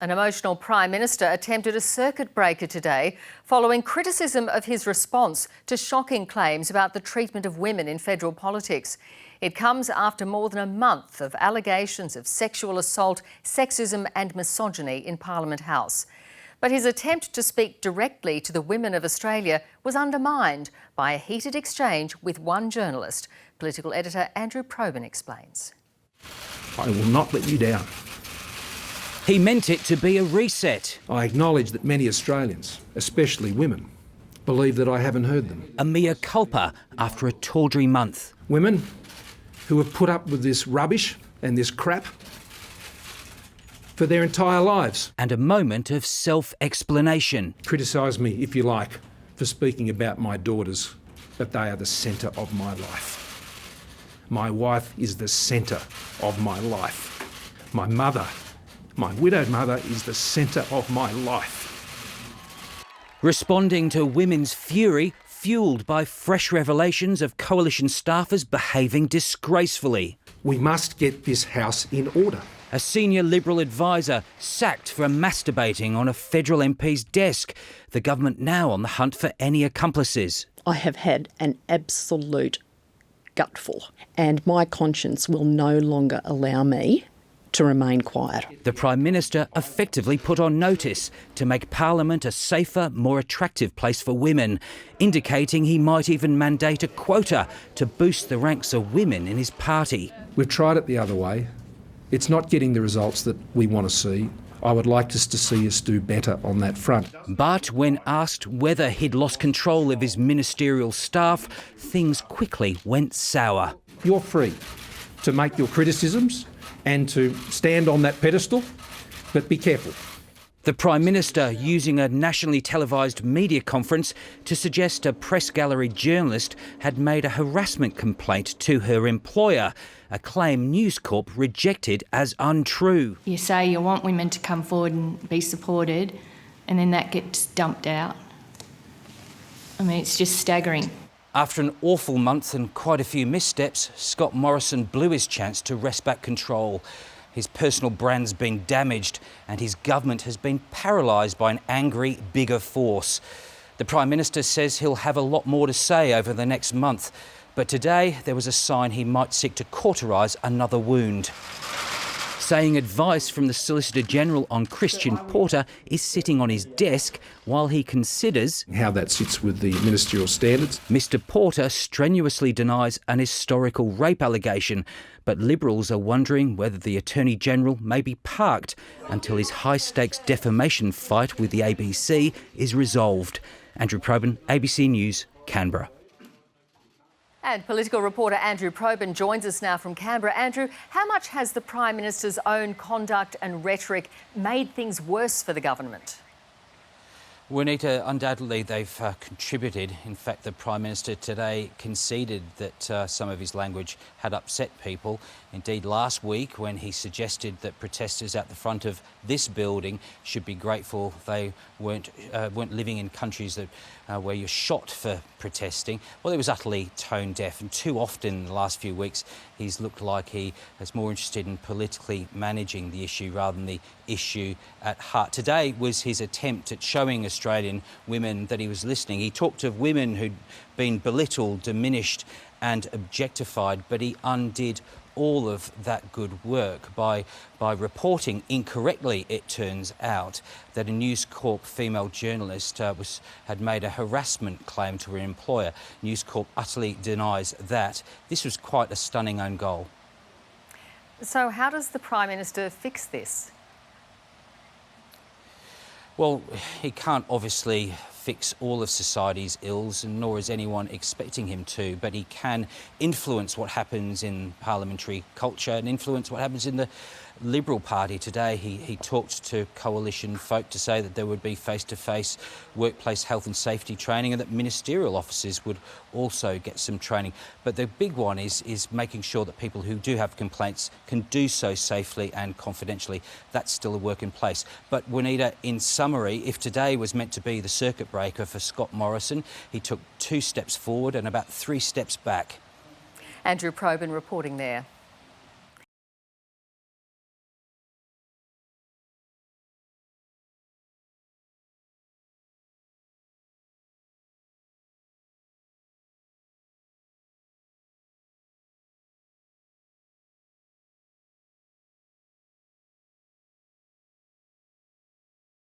An emotional Prime Minister attempted a circuit breaker today following criticism of his response to shocking claims about the treatment of women in federal politics. It comes after more than a month of allegations of sexual assault, sexism and misogyny in Parliament House. But his attempt to speak directly to the women of Australia was undermined by a heated exchange with one journalist. Political editor Andrew Probyn explains. I will not let you down. He meant it to be a reset. I acknowledge that many Australians, especially women, believe that I haven't heard them. A mea culpa after a tawdry month. Women who have put up with this rubbish and this crap for their entire lives. And a moment of self-explanation. Criticise me, if you like, for speaking about my daughters, but they are the centre of my life. My wife is the centre of my life. My mother, my widowed mother, is the centre of my life. Responding to women's fury, fuelled by fresh revelations of coalition staffers behaving disgracefully. We must get this house in order. A senior Liberal advisor sacked for masturbating on a federal MP's desk. The government now on the hunt for any accomplices. I have had an absolute gutful, and my conscience will no longer allow me to remain quiet. The Prime Minister effectively put on notice to make Parliament a safer, more attractive place for women, indicating he might even mandate a quota to boost the ranks of women in his party. We've tried it the other way. It's not getting the results that we want to see. I would like us to see us do better on that front. But when asked whether he'd lost control of his ministerial staff, things quickly went sour. You're free to make your criticisms and to stand on that pedestal, but be careful. The Prime Minister using a nationally televised media conference to suggest a press gallery journalist had made a harassment complaint to her employer, a claim News Corp rejected as untrue. You say you want women to come forward and be supported, and then that gets dumped out. I mean, it's just staggering. After an awful month and quite a few missteps, Scott Morrison blew his chance to wrest back control. His personal brand's been damaged and his government has been paralysed by an angry, bigger force. The Prime Minister says he'll have a lot more to say over the next month. But today there was a sign he might seek to cauterise another wound. Saying advice from the Solicitor General on Christian Porter is sitting on his desk while he considers how that sits with the ministerial standards. Mr Porter strenuously denies an historical rape allegation, but Liberals are wondering whether the Attorney-General may be parked until his high-stakes defamation fight with the ABC is resolved. Andrew Probyn, ABC News, Canberra. And political reporter Andrew Probyn joins us now from Canberra. Andrew, how much has the Prime Minister's own conduct and rhetoric made things worse for the government? Juanita, undoubtedly they've contributed. In fact, the Prime Minister today conceded that some of his language had upset people. Indeed, last week when he suggested that protesters at the front of this building should be grateful they weren't living in countries that where you're shot for protesting, well, he was utterly tone deaf. And too often in the last few weeks, he's looked like he is more interested in politically managing the issue rather than the issue at heart. Today was his attempt at showing Australian women that he was listening. He talked of women who'd been belittled, diminished and objectified, but he undid all of that good work by reporting incorrectly, it turns out, that a News Corp female journalist had made a harassment claim to her employer. News Corp utterly denies that. This was quite a stunning own goal. So how does the Prime Minister fix this? Well, he can't obviously fix all of society's ills, and nor is anyone expecting him to, but he can influence what happens in parliamentary culture and influence what happens in the Liberal Party. Today he talked to coalition folk to say that there would be face-to-face workplace health and safety training and that ministerial officers would also get some training. But the big one is making sure that people who do have complaints can do so safely and confidentially. That's still a work in place. But Juanita, in summary, if today was meant to be the circuit breaker for Scott Morrison, he took 2 steps forward and about 3 steps back. Andrew Probyn reporting there.